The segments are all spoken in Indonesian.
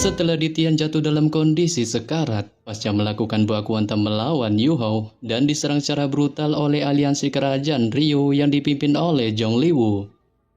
Setelah Ditian jatuh dalam kondisi sekarat, pasca melakukan baku hantam melawan Yu Hao dan diserang secara brutal oleh aliansi kerajaan Ryu yang dipimpin oleh Zhong Liwu.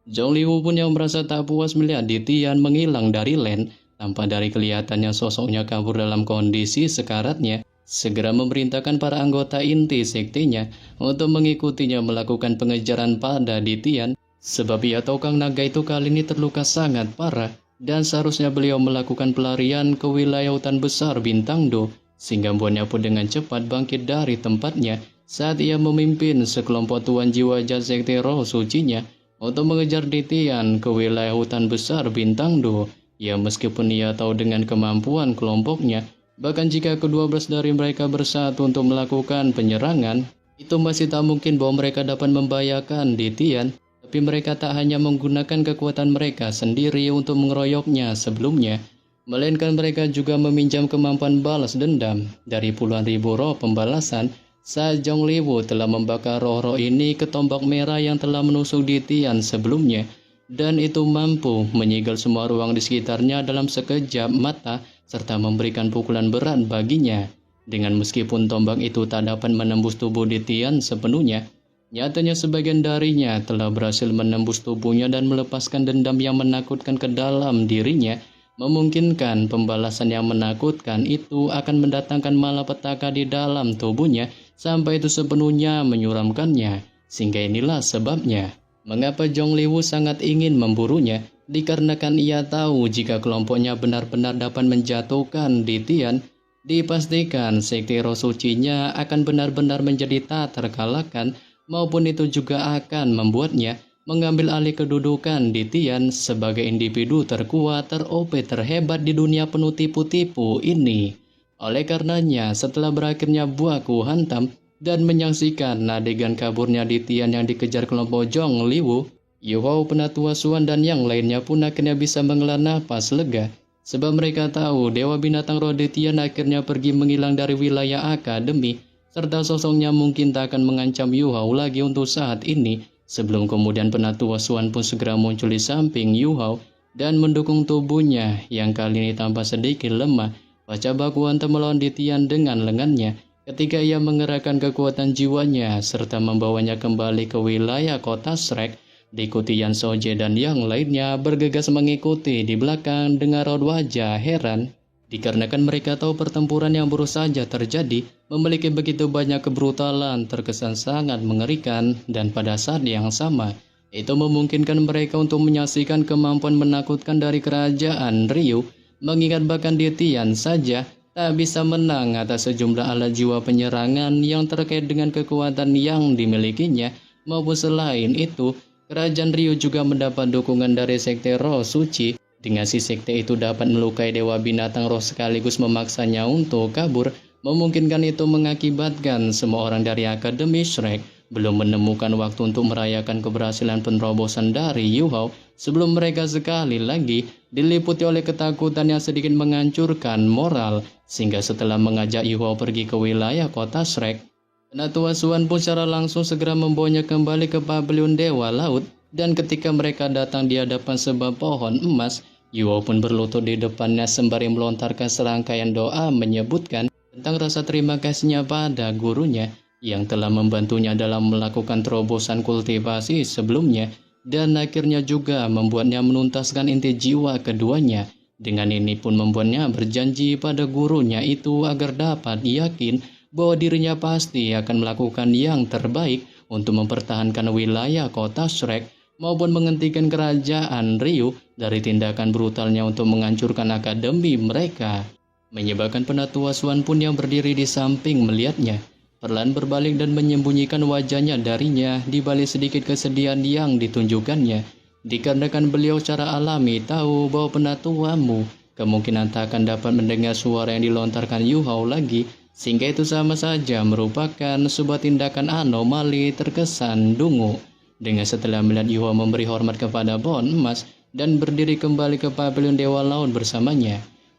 Zhong Liwu pun yang merasa tak puas melihat Ditian menghilang dari Lan, tanpa dari kelihatannya sosoknya kabur dalam kondisi sekaratnya, segera memerintahkan para anggota inti sektinya untuk mengikutinya melakukan pengejaran pada Ditian, sebab ia tahu Kang Naga itu kali ini terluka sangat parah. Dan seharusnya beliau melakukan pelarian ke wilayah hutan besar Bintang Do, sehingga membuatnya pun dengan cepat bangkit dari tempatnya saat ia memimpin sekelompok tuan jiwa jahat sekte roh sucinya untuk mengejar Ditian ke wilayah hutan besar Bintang Do. Ya, meskipun ia tahu dengan kemampuan kelompoknya, bahkan jika ke-12 dari mereka bersatu untuk melakukan penyerangan, itu masih tak mungkin bahwa mereka dapat membahayakan Ditian. Tapi mereka tak hanya menggunakan kekuatan mereka sendiri untuk mengeroyoknya sebelumnya, melainkan mereka juga meminjam kemampuan balas dendam dari puluhan ribu roh pembalasan saat Zhong Liwu telah membakar roh-roh ini ke tombak merah yang telah menusuk Ditian sebelumnya, dan itu mampu menyegel semua ruang di sekitarnya dalam sekejap mata serta memberikan pukulan berat baginya. Dengan meskipun tombak itu tak dapat menembus tubuh Ditian sepenuhnya, nyatanya sebagian darinya telah berhasil menembus tubuhnya dan melepaskan dendam yang menakutkan ke dalam dirinya, memungkinkan pembalasan yang menakutkan itu akan mendatangkan malapetaka di dalam tubuhnya sampai itu sepenuhnya menyuramkannya. Sehingga inilah sebabnya mengapa Zhong Liwu sangat ingin memburunya, dikarenakan ia tahu jika kelompoknya benar-benar dapat menjatuhkan Ditian, dipastikan sekte roh sucinya akan benar-benar menjadi tak terkalahkan, maupun itu juga akan membuatnya mengambil alih kedudukan Ditian sebagai individu terkuat, ter-OP, terhebat di dunia penuh tipu-tipu ini. Oleh karenanya, setelah berakhirnya baku hantam dan menyaksikan adegan kaburnya Ditian yang dikejar kelompok Zhong Liwu, Yu Hao, Penatua Suan, dan yang lainnya pun akhirnya bisa menghela napas lega, sebab mereka tahu Dewa Binatang Roh Ditian akhirnya pergi menghilang dari wilayah akademi, serta sosoknya mungkin tak akan mengancam Yu Hao lagi untuk saat ini. Sebelum kemudian Penatua Suan pun segera muncul di samping Yu Hao dan mendukung tubuhnya yang kali ini tampak sedikit lemah pasca baku hantam melawan Ditian dengan lengannya, ketika ia mengerahkan kekuatan jiwanya serta membawanya kembali ke wilayah kota Shrek. Diikuti Yan Soje dan yang lainnya bergegas mengikuti di belakang dengan raut wajah heran, dikarenakan mereka tahu pertempuran yang baru saja terjadi memiliki begitu banyak kebrutalan terkesan sangat mengerikan, dan pada saat yang sama itu memungkinkan mereka untuk menyaksikan kemampuan menakutkan dari kerajaan Ryu, mengingat bahkan Ditian saja tak bisa menang atas sejumlah alat jiwa penyerangan yang terkait dengan kekuatan yang dimilikinya. Maupun selain itu, kerajaan Ryu juga mendapat dukungan dari sekte roh suci. Dengan si sekte itu dapat melukai Dewa Binatang Roh sekaligus memaksanya untuk kabur, memungkinkan itu mengakibatkan semua orang dari Akademi Shrek belum menemukan waktu untuk merayakan keberhasilan penerobosan dari Yu Hao sebelum mereka sekali lagi diliputi oleh ketakutan yang sedikit menghancurkan moral, sehingga setelah mengajak Yu Hao pergi ke wilayah kota Shrek, Penatua Suan pun secara langsung segera membawanya kembali ke pavilion Dewa Laut. Dan ketika mereka datang di hadapan sebuah pohon emas, Yu Hao pun berlutut di depannya sembari melontarkan serangkaian doa menyebutkan tentang rasa terima kasihnya pada gurunya yang telah membantunya dalam melakukan terobosan kultivasi sebelumnya, dan akhirnya juga membuatnya menuntaskan inti jiwa keduanya. Dengan ini pun membuatnya berjanji pada gurunya itu agar dapat yakin bahwa dirinya pasti akan melakukan yang terbaik untuk mempertahankan wilayah kota Shrek maupun menghentikan kerajaan Ryu dari tindakan brutalnya untuk menghancurkan akademi mereka. Menyebabkan Penatua Suan pun yang berdiri di samping melihatnya perlahan berbalik dan menyembunyikan wajahnya darinya di balik sedikit kesedihan yang ditunjukkannya, dikarenakan beliau secara alami tahu bahwa penatuamu kemungkinan tak akan dapat mendengar suara yang dilontarkan Yu Hao lagi, sehingga itu sama saja merupakan sebuah tindakan anomali terkesan dungu. Dengan setelah melihat Yu Hao memberi hormat kepada pohon emas dan berdiri kembali ke pavilion Dewa Laut bersamanya,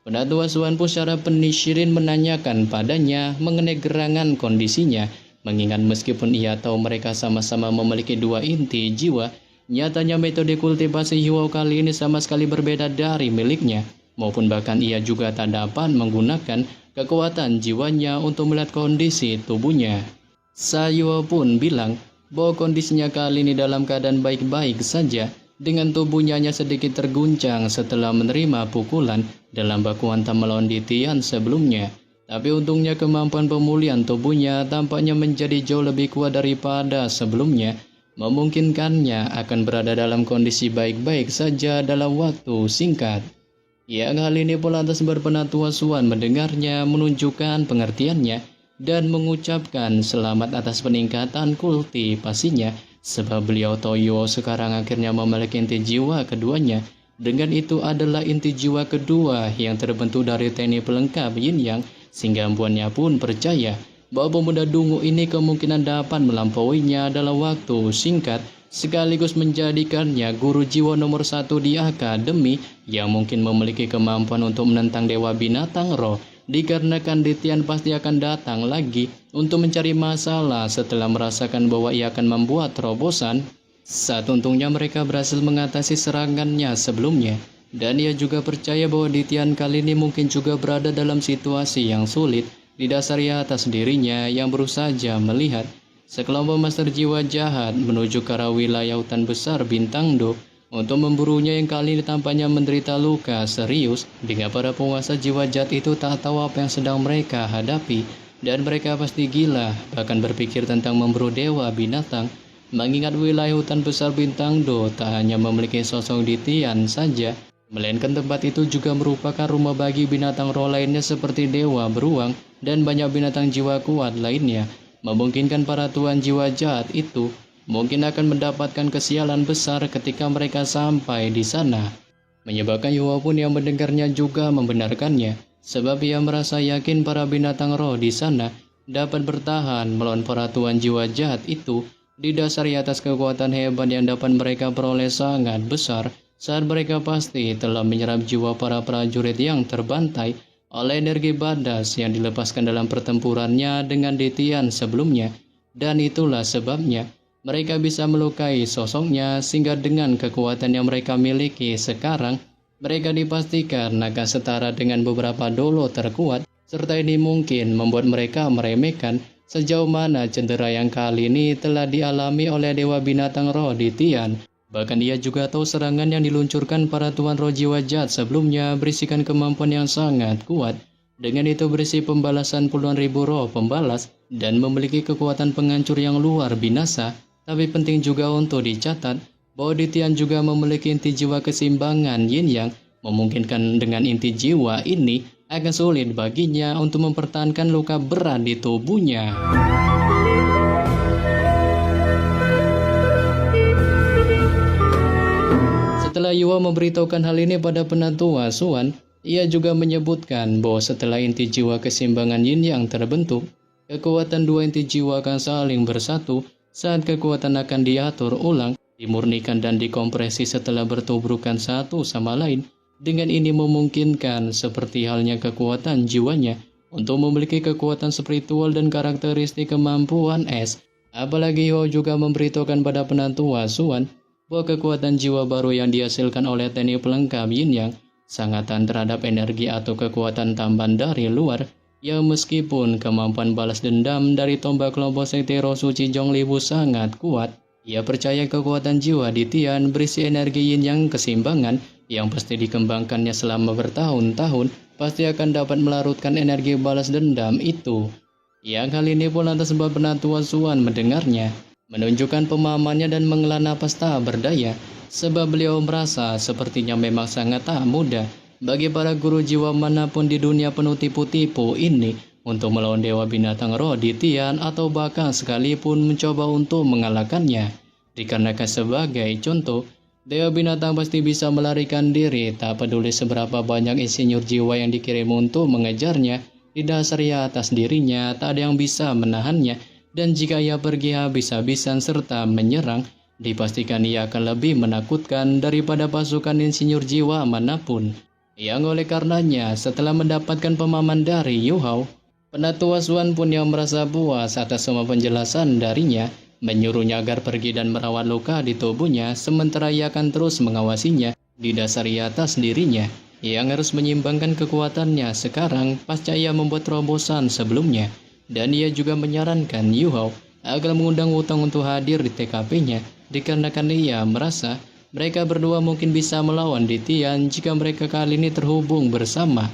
Penatua Suan pun secara penisyirin menanyakan padanya mengenai gerangan kondisinya, mengingat meskipun ia tahu mereka sama-sama memiliki dua inti jiwa, nyatanya metode kultivasi Yu Hao kali ini sama sekali berbeda dari miliknya. maupun bahkan ia juga tak dapat menggunakan kekuatan jiwanya untuk melihat kondisi tubuhnya. Sayuo pun bilang bahwa kondisinya kali ini dalam keadaan baik-baik saja, dengan tubuhnya hanya sedikit terguncang setelah menerima pukulan dalam baku hantam melawan Ditian sebelumnya. Tapi untungnya kemampuan pemulihan tubuhnya tampaknya menjadi jauh lebih kuat daripada sebelumnya, memungkinkannya akan berada dalam kondisi baik-baik saja dalam waktu singkat. Yang hal ini pun lantas Penatua Suan mendengarnya menunjukkan pengertiannya dan mengucapkan selamat atas peningkatan kultivasinya, sebab beliau Toyo sekarang akhirnya memiliki inti jiwa keduanya. Dengan itu adalah inti jiwa kedua yang terbentuk dari teknik pelengkap Yin Yang, sehingga empuannya pun percaya bahwa pemuda dungu ini kemungkinan dapat melampauinya dalam waktu singkat, sekaligus menjadikannya guru jiwa nomor 1 di akademi yang mungkin memiliki kemampuan untuk menentang Dewa Binatang Roh, dikarenakan Ditian pasti akan datang lagi untuk mencari masalah setelah merasakan bahwa ia akan membuat terobosan. Saat untungnya mereka berhasil mengatasi serangannya sebelumnya, dan ia juga percaya bahwa Ditian kali ini mungkin juga berada dalam situasi yang sulit, didasari atas dirinya yang baru saja melihat sekelompok master jiwa jahat menuju ke arah wilayah hutan besar Bintang Do untuk memburunya, yang kali ini tampaknya menderita luka serius, dengan para penguasa jiwa jahat itu tak tahu apa yang sedang mereka hadapi, dan mereka pasti gila bahkan berpikir tentang memburu Dewa Binatang. Mengingat wilayah hutan besar Bintang Do tak hanya memiliki sosok Ditian saja, melainkan tempat itu juga merupakan rumah bagi binatang roh lainnya seperti Dewa Beruang dan banyak binatang jiwa kuat lainnya, memungkinkan para tuan jiwa jahat itu mungkin akan mendapatkan kesialan besar ketika mereka sampai di sana. Menyebabkan Yuwa pun yang mendengarnya juga membenarkannya, sebab ia merasa yakin para binatang roh di sana dapat bertahan melawan para tuan jiwa jahat itu, didasari atas kekuatan hebat yang dapat mereka peroleh sangat besar saat mereka pasti telah menyerap jiwa para prajurit yang terbantai oleh energi badas yang dilepaskan dalam pertempurannya dengan Ditian sebelumnya. Dan itulah sebabnya mereka bisa melukai sosoknya, sehingga dengan kekuatan yang mereka miliki sekarang, mereka dipastikan akan setara dengan beberapa dolo terkuat, serta ini mungkin membuat mereka meremehkan sejauh mana cedera yang kali ini telah dialami oleh Dewa Binatang Roh Ditian. Bahkan ia juga tahu serangan yang diluncurkan para tuan roh jiwa jahat sebelumnya berisikan kemampuan yang sangat kuat. Dengan itu berisi pembalasan puluhan ribu roh pembalas dan memiliki kekuatan penghancur yang luar binasa. Tapi penting juga untuk dicatat bahwa Ditian juga memiliki inti jiwa keseimbangan Yin Yang, memungkinkan dengan inti jiwa ini akan sulit baginya untuk mempertahankan luka berat di tubuhnya. Setelah Yuwa memberitahukan hal ini pada Penatua Suan, ia juga menyebutkan bahwa setelah inti jiwa keseimbangan Yin Yang terbentuk, kekuatan dua inti jiwa akan saling bersatu. Saat kekuatan akan diatur ulang, dimurnikan dan dikompresi setelah bertubrukan satu sama lain. Dengan ini memungkinkan seperti halnya kekuatan jiwanya untuk memiliki kekuatan spiritual dan karakteristik kemampuan es. Apalagi Yuwa juga memberitahukan pada Penatua Suan bahwa kekuatan jiwa baru yang dihasilkan oleh teknik pelengkap Yin Yang sangat tahan terhadap energi atau kekuatan tambahan dari luar, yang meskipun kemampuan balas dendam dari tombak kelompok sekte roh suci Zhongliwu sangat kuat, ia percaya kekuatan jiwa Ditian berisi energi Yin Yang keseimbangan yang pasti dikembangkannya selama bertahun-tahun, pasti akan dapat melarutkan energi balas dendam itu. Yang hal ini pun lantas membuat Penatua Suan mendengarnya, menunjukkan pemahamannya dan menghela napas tak berdaya, sebab beliau merasa sepertinya memang sangat tak mudah bagi para guru jiwa manapun di dunia penuh tipu-tipu ini untuk melawan Dewa Binatang Roh Ditian atau bahkan sekalipun mencoba untuk mengalahkannya. Dikarenakan sebagai contoh, Dewa Binatang pasti bisa melarikan diri tak peduli seberapa banyak insinyur jiwa yang dikirim untuk mengejarnya. Didasari atas dirinya tak ada yang bisa menahannya, dan jika ia pergi habis-habisan serta menyerang, dipastikan ia akan lebih menakutkan daripada pasukan insinyur jiwa manapun. Yang oleh karenanya setelah mendapatkan pemahaman dari Yu Hao, Penatua Suan pun yang merasa puas atas semua penjelasan darinya, menyuruhnya agar pergi dan merawat luka di tubuhnya, sementara ia akan terus mengawasinya didasari atas dirinya. yang harus menyimbangkan kekuatannya sekarang pasca ia membuat terobosan sebelumnya. Dan ia juga menyarankan Yu Hao agar mengundang Wutong untuk hadir di TKP-nya dikarenakan ia merasa mereka berdua mungkin bisa melawan Di Tian jika mereka kali ini terhubung bersama.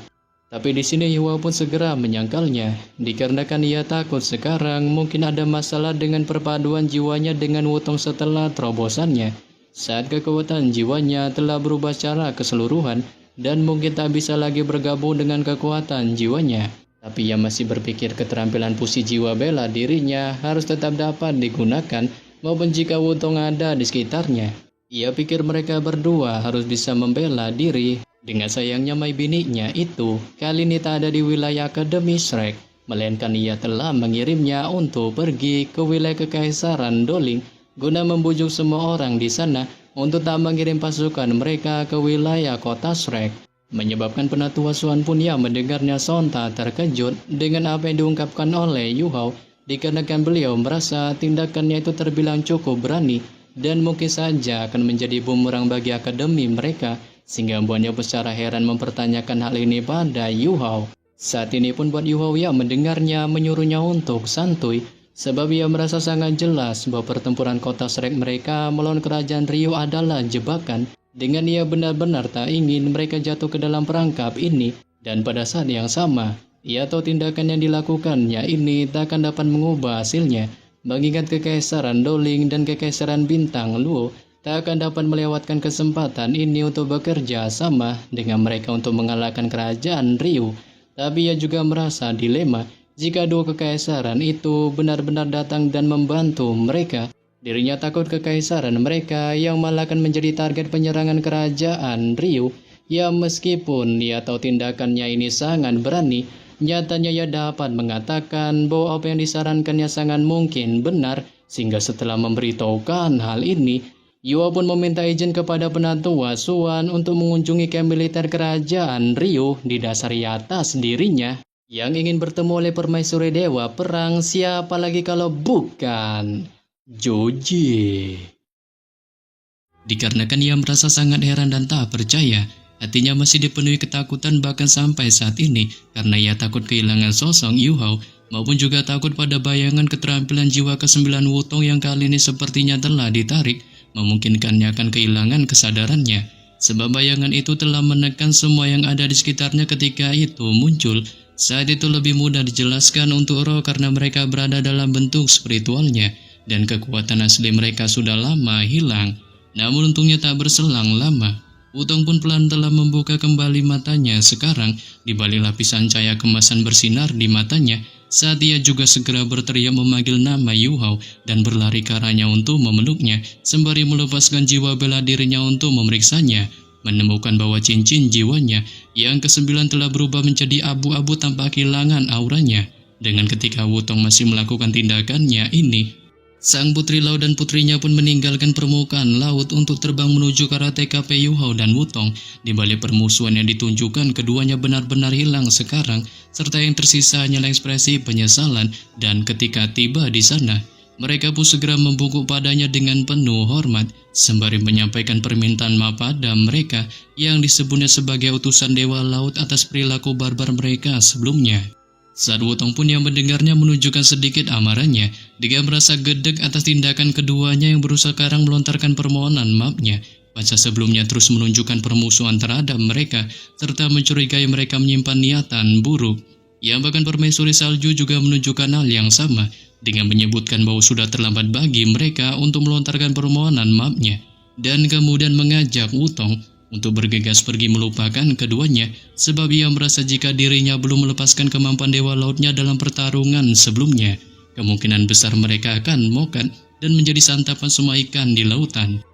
Tapi di sini Yu Hao pun segera menyangkalnya, dikarenakan ia takut sekarang mungkin ada masalah dengan perpaduan jiwanya dengan Wutong setelah terobosannya. Saat kekuatan jiwanya telah berubah secara keseluruhan dan mungkin tak bisa lagi bergabung dengan kekuatan jiwanya. Tapi ia masih berpikir keterampilan fusi jiwa bela dirinya harus tetap dapat digunakan maupun jika Wutong ada di sekitarnya. Ia pikir mereka berdua harus bisa membela diri. Dengan sayangnya Mai biniknya itu kali ini tak ada di wilayah Akademi Shrek, melainkan ia telah mengirimnya untuk pergi ke wilayah Kekaisaran Doling guna membujuk semua orang di sana untuk tak mengirim pasukan mereka ke wilayah kota Shrek. Menyebabkan penatua Suan pun yang mendengarnya sontak terkejut dengan apa yang diungkapkan oleh Yu Hao, dikarenakan beliau merasa tindakannya itu terbilang cukup berani dan mungkin saja akan menjadi bumerang bagi akademi mereka, sehingga membuatnya secara heran mempertanyakan hal ini pada Yu Hao. Saat ini pun buat Yu Hao yang mendengarnya menyuruhnya untuk santuy, sebab ia merasa sangat jelas bahwa pertempuran kota Shrek mereka melawan kerajaan Ryu adalah jebakan. Dengan ia benar-benar tak ingin mereka jatuh ke dalam perangkap ini, dan pada saat yang sama, ia tahu tindakan yang dilakukannya ini tak akan dapat mengubah hasilnya. Mengingat Kekaisaran Doling dan Kekaisaran Bintang Luo tak akan dapat melewatkan kesempatan ini untuk bekerja sama dengan mereka untuk mengalahkan kerajaan Ryu. Tapi ia juga merasa dilema jika dua kekaisaran itu benar-benar datang dan membantu mereka. Dirinya takut kekaisaran mereka yang malah akan menjadi target penyerangan kerajaan Ryu. Ya meskipun ia tahu tindakannya ini sangat berani, nyatanya ia dapat mengatakan bahwa apa yang disarankannya sangat mungkin benar, sehingga setelah memberitahukan hal ini, Yu Hao pun meminta izin kepada penatua Suan untuk mengunjungi kamp militer kerajaan Ryu didasari atas dirinya yang ingin bertemu oleh permaisuri dewa perang, siapa lagi kalau bukan Joji. Dikarenakan ia merasa sangat heran dan tak percaya, hatinya masih dipenuhi ketakutan bahkan sampai saat ini karena ia takut kehilangan sosok Yu Hao maupun juga takut pada bayangan keterampilan jiwa ke-9 Wutong yang kali ini sepertinya telah ditarik, memungkinkannya akan kehilangan kesadarannya. Sebab bayangan itu telah menekan semua yang ada di sekitarnya ketika itu muncul. Saat itu lebih mudah dijelaskan untuk roh karena mereka berada dalam bentuk spiritualnya dan kekuatan asli mereka sudah lama hilang. Namun untungnya tak berselang lama, Wutong pun pelan telah membuka kembali matanya sekarang di balik lapisan cahaya kemasan bersinar di matanya. Saat ia juga segera berteriak memanggil nama Yu Hao dan berlari ke arahnya untuk memeluknya, sembari melepaskan jiwa bela dirinya untuk memeriksanya, menemukan bahwa cincin jiwanya yang ke-9 telah berubah menjadi abu-abu tanpa kehilangan auranya. Dengan ketika Wutong masih melakukan tindakannya ini, sang putri laut dan putrinya pun meninggalkan permukaan laut untuk terbang menuju ke arah TKP Yu Hao dan Wutong. Di balik permusuhan yang ditunjukkan, keduanya benar-benar hilang sekarang, serta yang tersisa hanyalah ekspresi penyesalan. Dan ketika tiba di sana, mereka pun segera membungkuk padanya dengan penuh hormat, sembari menyampaikan permintaan maaf pada mereka yang disebutnya sebagai utusan Dewa Laut atas perilaku barbar mereka sebelumnya. Saat Wutong pun yang mendengarnya menunjukkan sedikit amarahnya, dia merasa gedek atas tindakan keduanya yang berusaha sekarang melontarkan permohonan maafnya. Pasca sebelumnya terus menunjukkan permusuhan terhadap mereka, serta mencurigai mereka menyimpan niatan buruk. Yang bahkan permaisuri salju juga menunjukkan hal yang sama, dengan menyebutkan bahwa sudah terlambat bagi mereka untuk melontarkan permohonan maafnya, dan kemudian mengajak Wutong untuk bergegas pergi melupakan keduanya, sebab ia merasa jika dirinya belum melepaskan kemampuan Dewa Lautnya dalam pertarungan sebelumnya, kemungkinan besar mereka akan mokat dan menjadi santapan semua ikan di lautan.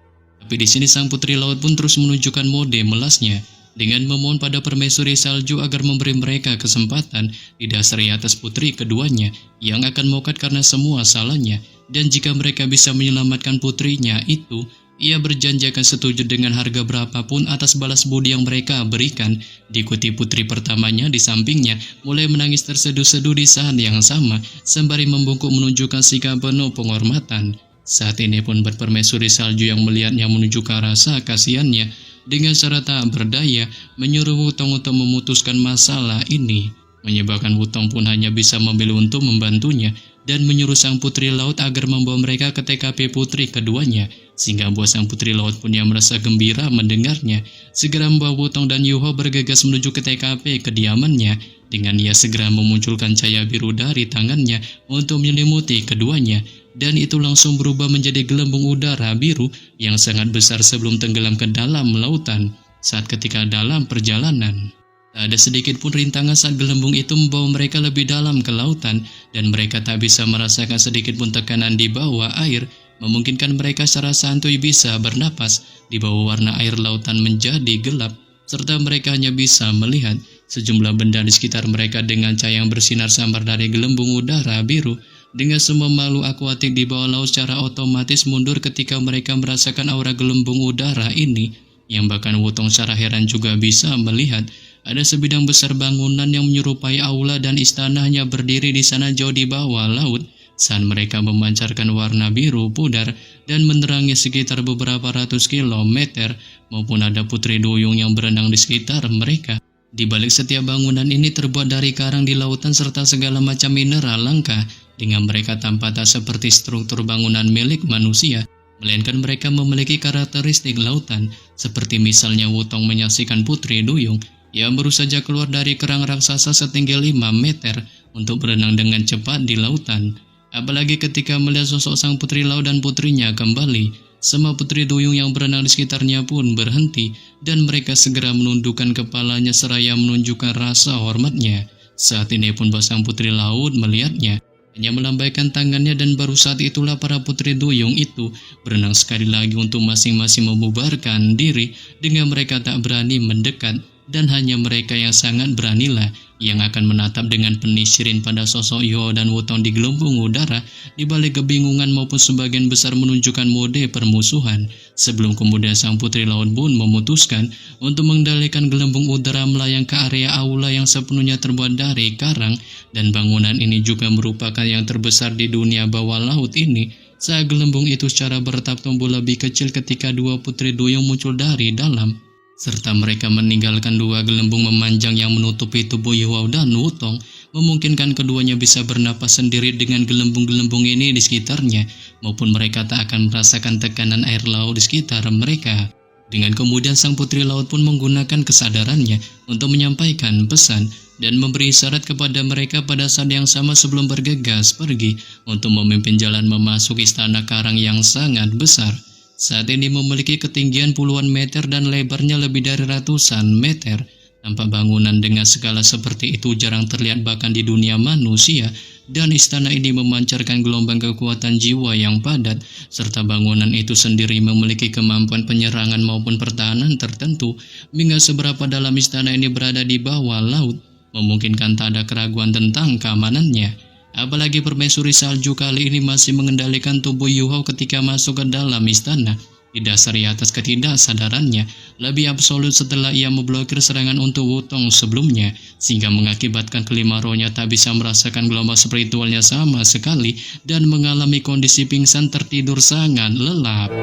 Tapi di sini sang putri laut pun terus menunjukkan mode melasnya, dengan memohon pada permaisuri salju agar memberi mereka kesempatan didasari atas putri keduanya yang akan mokat karena semua salahnya, dan jika mereka bisa menyelamatkan putrinya itu, ia berjanji akan setuju dengan harga berapapun atas balas budi yang mereka berikan. Diikuti putri pertamanya di sampingnya mulai menangis terseduh-seduh di saat yang sama, sembari membungkuk menunjukkan sikap penuh penghormatan. Saat ini pun permaisuri salju yang melihatnya menunjukkan rasa kasihannya, dengan cara tak berdaya menyuruh Wutong untuk memutuskan masalah ini. Menyebabkan Wutong pun hanya bisa memilih untuk membantunya dan menyuruh sang putri laut agar membawa mereka ke TKP putri keduanya, sehingga buat sang putri laut pun yang merasa gembira mendengarnya. Segera membawa Wutong dan Yuho bergegas menuju ke TKP kediamannya, dengan ia segera memunculkan cahaya biru dari tangannya untuk menyelimuti keduanya, dan itu langsung berubah menjadi gelembung udara biru yang sangat besar sebelum tenggelam ke dalam lautan saat ketika dalam perjalanan. Tak ada sedikit pun rintangan saat gelembung itu membawa mereka lebih dalam ke lautan, dan mereka tak bisa merasakan sedikit pun tekanan di bawah air, memungkinkan mereka secara santuy bisa bernapas di bawah warna air lautan menjadi gelap, serta mereka hanya bisa melihat sejumlah benda di sekitar mereka dengan cahaya yang bersinar samar dari gelembung udara biru. Dengan semua makhluk akuatik di bawah laut secara otomatis mundur ketika mereka merasakan aura gelembung udara ini, yang bahkan Wutong secara heran juga bisa melihat ada sebidang besar bangunan yang menyerupai aula dan istananya berdiri di sana jauh di bawah laut saat mereka memancarkan warna biru pudar dan menerangi sekitar beberapa ratus kilometer, maupun ada putri duyung yang berenang di sekitar mereka. Di balik setiap bangunan ini terbuat dari karang di lautan serta segala macam mineral langka, dengan mereka tampak tak seperti struktur bangunan milik manusia, melainkan mereka memiliki karakteristik lautan, seperti misalnya Wutong menyaksikan putri duyung yang baru saja keluar dari kerang raksasa setinggi 5 meter untuk berenang dengan cepat di lautan. Apalagi ketika melihat sosok sang putri laut dan putrinya kembali, semua putri duyung yang berenang di sekitarnya pun berhenti dan mereka segera menundukkan kepalanya seraya menunjukkan rasa hormatnya. Saat ini pun sang putri laut melihatnya, hanya melambaikan tangannya, dan baru saat itulah para putri duyung itu berenang sekali lagi untuk masing-masing membubarkan diri, dengan mereka tak berani mendekat, dan hanya mereka yang sangat beranilah yang akan menatap dengan penuh syirin pada sosok Yuho dan Wutong di gelembung udara, di balik kebingungan maupun sebagian besar menunjukkan mode permusuhan, sebelum kemudian sang putri laut pun memutuskan untuk mengendalikan gelembung udara melayang ke area aula yang sepenuhnya terbuat dari karang, dan bangunan ini juga merupakan yang terbesar di dunia bawah laut ini. Saat gelembung itu secara bertahap tumbuh lebih kecil ketika dua putri duyung muncul dari dalam, serta mereka meninggalkan dua gelembung memanjang yang menutupi tubuh Yuho dan Wutong, memungkinkan keduanya bisa bernapas sendiri dengan gelembung-gelembung ini di sekitarnya, maupun mereka tak akan merasakan tekanan air laut di sekitar mereka. Dengan kemudian sang putri laut pun menggunakan kesadarannya untuk menyampaikan pesan dan memberi isyarat kepada mereka pada saat yang sama sebelum bergegas pergi untuk memimpin jalan memasuki istana karang yang sangat besar. Saat ini memiliki ketinggian puluhan meter dan lebarnya lebih dari ratusan meter. Tampak bangunan dengan skala seperti itu jarang terlihat bahkan di dunia manusia, dan istana ini memancarkan gelombang kekuatan jiwa yang padat, serta bangunan itu sendiri memiliki kemampuan penyerangan maupun pertahanan tertentu, hingga seberapa dalam istana ini berada di bawah laut, memungkinkan tak ada keraguan tentang keamanannya. Apalagi permaisuri salju kali ini masih mengendalikan tubuh Yuho ketika masuk ke dalam istana, didasari atas ketidaksadarannya lebih absolut setelah ia memblokir serangan untuk Wutong sebelumnya, sehingga mengakibatkan kelima rohnya tak bisa merasakan gelombang spiritualnya sama sekali dan mengalami kondisi pingsan tertidur sangat lelap.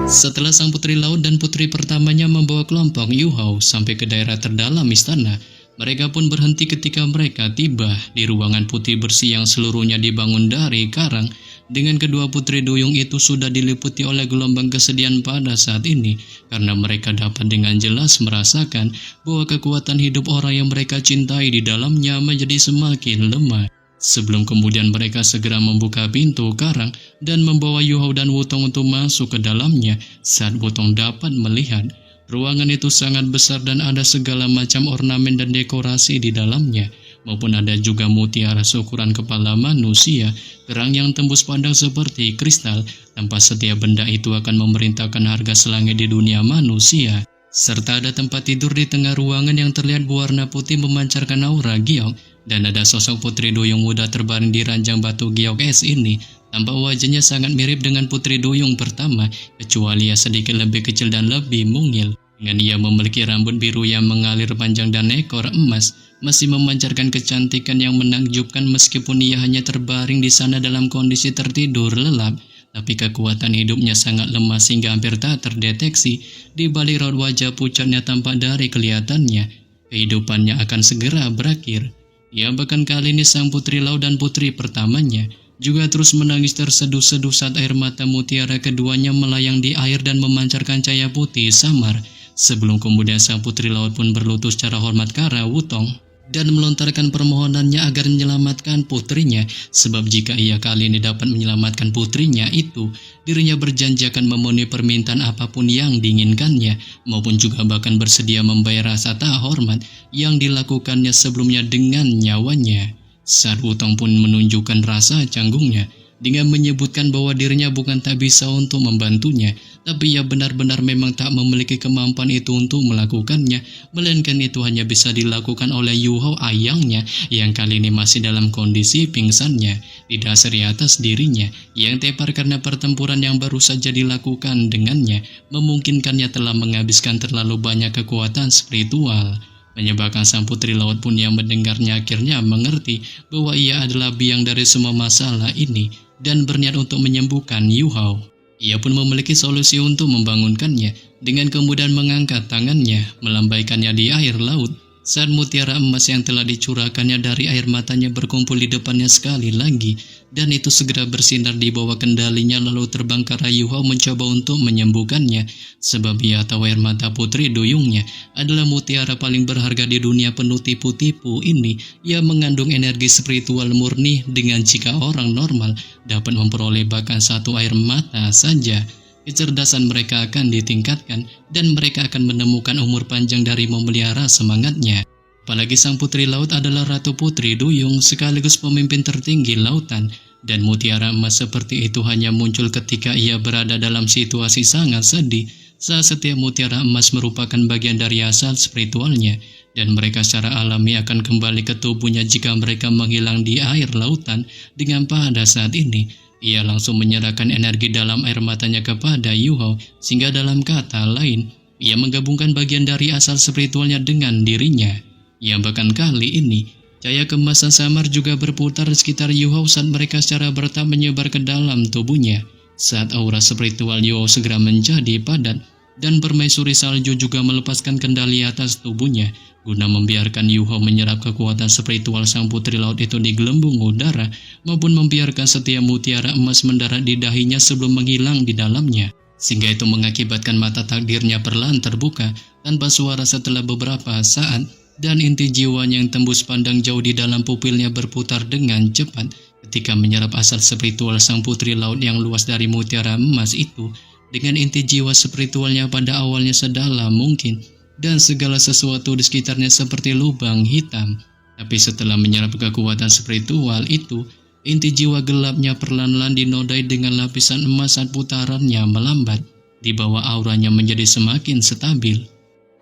Setelah sang putri laut dan putri pertamanya membawa kelompok Yuho sampai ke daerah terdalam istana, mereka pun berhenti ketika mereka tiba di ruangan putih bersih yang seluruhnya dibangun dari karang. Dengan kedua putri duyung itu sudah diliputi oleh gelombang kesedihan pada saat ini, karena mereka dapat dengan jelas merasakan bahwa kekuatan hidup orang yang mereka cintai di dalamnya menjadi semakin lemah. Sebelum kemudian mereka segera membuka pintu karang dan membawa Yuho dan Wutong untuk masuk ke dalamnya. Saat Wutong dapat melihat, ruangan itu sangat besar dan ada segala macam ornamen dan dekorasi di dalamnya, maupun ada juga mutiara seukuran kepala manusia, kerang yang tembus pandang seperti kristal. Tanpa setiap benda itu akan memerintahkan harga selangit di dunia manusia. Serta ada tempat tidur di tengah ruangan yang terlihat berwarna putih memancarkan aura giok. Dan ada sosok putri duyung muda terbaring di ranjang batu giok es ini. Tampak wajahnya sangat mirip dengan putri duyung pertama, kecuali ia sedikit lebih kecil dan lebih mungil. Dengan ia memiliki rambut biru yang mengalir panjang dan ekor emas, masih memancarkan kecantikan yang menakjubkan meskipun ia hanya terbaring di sana dalam kondisi tertidur lelap. tapi kekuatan hidupnya sangat lemah sehingga hampir tak terdeteksi. Di balik raut wajah pucatnya tampak dari kelihatannya, kehidupannya akan segera berakhir. Ya, bahkan kali ini sang putri laut dan putri pertamanya juga terus menangis terseduh-seduh saat air mata mutiara keduanya melayang di air dan memancarkan cahaya putih samar. Sebelum kemudian sang putri laut pun berlutut secara hormat ke arah Wutong dan melontarkan permohonannya agar menyelamatkan putrinya, sebab jika ia kali ini dapat menyelamatkan putrinya itu, dirinya berjanji akan memenuhi permintaan apapun yang diinginkannya, maupun juga bahkan bersedia membayar rasa tak hormat yang dilakukannya sebelumnya dengan nyawanya. Saat Wutong pun menunjukkan rasa canggungnya dengan menyebutkan bahwa dirinya bukan tak bisa untuk membantunya, tapi ia benar-benar memang tak memiliki kemampuan itu untuk melakukannya, melainkan itu hanya bisa dilakukan oleh Yu Hao ayangnya yang kali ini masih dalam kondisi pingsannya. Didasari atas dirinya yang tepar karena pertempuran yang baru saja dilakukan dengannya, memungkinkannya telah menghabiskan terlalu banyak kekuatan spiritual. Menyebabkan sang putri laut pun yang mendengarnya akhirnya mengerti bahwa ia adalah biang dari semua masalah ini dan berniat untuk menyembuhkan Yu Hao. Ia pun memiliki solusi untuk membangunkannya dengan kemudian mengangkat tangannya, melambaikannya di air laut. Saat mutiara emas yang telah dicurahkannya dari air matanya berkumpul di depannya sekali lagi, dan itu segera bersinar di bawah kendalinya lalu terbang ke arah Yu Hao mencoba untuk menyembuhkannya, sebab ia tahu air mata putri duyungnya adalah mutiara paling berharga di dunia penuh tipu-tipu ini. Ia mengandung energi spiritual murni dengan jika orang normal dapat memperoleh bahkan satu air mata saja, kecerdasan mereka akan ditingkatkan dan mereka akan menemukan umur panjang dari memelihara semangatnya. Apalagi sang putri laut adalah ratu putri duyung sekaligus pemimpin tertinggi lautan, dan mutiara emas seperti itu hanya muncul ketika ia berada dalam situasi sangat sedih, saat setiap mutiara emas merupakan bagian dari asal spiritualnya, dan mereka secara alami akan kembali ke tubuhnya jika mereka menghilang di air lautan. Dengan pada saat ini, ia langsung menyerahkan energi dalam air matanya kepada Yu Hao, sehingga dalam kata lain, ia menggabungkan bagian dari asal spiritualnya dengan dirinya. Ya, bahkan kali ini, cahaya kemasan samar juga berputar di sekitar Yu Hao saat mereka secara bertahap menyebar ke dalam tubuhnya. Saat aura spiritual Yu Hao segera menjadi padat, dan permaisuri salju juga melepaskan kendali atas tubuhnya, guna membiarkan Yu Hao menyerap kekuatan spiritual sang putri laut itu di gelembung udara, maupun membiarkan setiap mutiara emas mendarat di dahinya sebelum menghilang di dalamnya. Sehingga itu mengakibatkan mata takdirnya perlahan terbuka tanpa suara setelah beberapa saat, dan inti jiwanya yang tembus pandang jauh di dalam pupilnya berputar dengan cepat ketika menyerap asal spiritual sang putri laut yang luas dari mutiara emas itu. Dengan inti jiwa spiritualnya pada awalnya sedalam mungkin, dan segala sesuatu di sekitarnya seperti lubang hitam. Tapi setelah menyerap kekuatan spiritual itu, inti jiwa gelapnya perlahan-lahan dinodai dengan lapisan emas saat putarannya melambat. Di bawah auranya menjadi semakin stabil.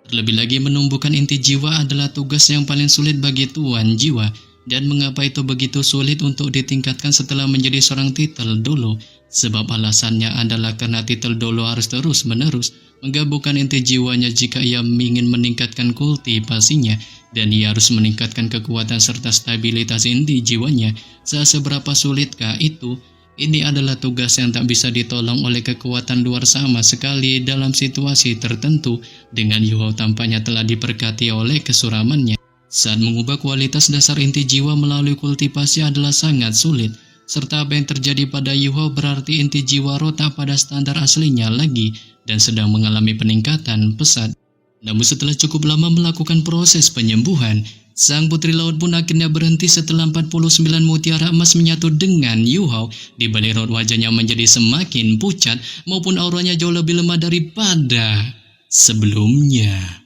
Terlebih lagi, menumbuhkan inti jiwa adalah tugas yang paling sulit bagi tuan jiwa. Dan mengapa itu begitu sulit untuk ditingkatkan setelah menjadi seorang titel dolo? Sebab alasannya adalah karena titel dolo harus terus-menerus menggabungkan inti jiwanya jika ia ingin meningkatkan kultivasinya, dan ia harus meningkatkan kekuatan serta stabilitas inti jiwanya. Seberapa sulitkah itu? Ini adalah tugas yang tak bisa ditolong oleh kekuatan luar sama sekali dalam situasi tertentu. Dengan Yu Hao tampaknya telah diberkati oleh kesuramannya. Saat mengubah kualitas dasar inti jiwa melalui kultivasi adalah sangat sulit. Serta apa yang terjadi pada Yu Hao berarti inti jiwa Ro tak pada standar aslinya lagi dan sedang mengalami peningkatan pesat. Namun setelah cukup lama melakukan proses penyembuhan, sang putri laut pun akhirnya berhenti setelah 49 mutiara emas menyatu dengan Yu Hao. Di balik raut wajahnya menjadi semakin pucat maupun auranya jauh lebih lemah daripada sebelumnya.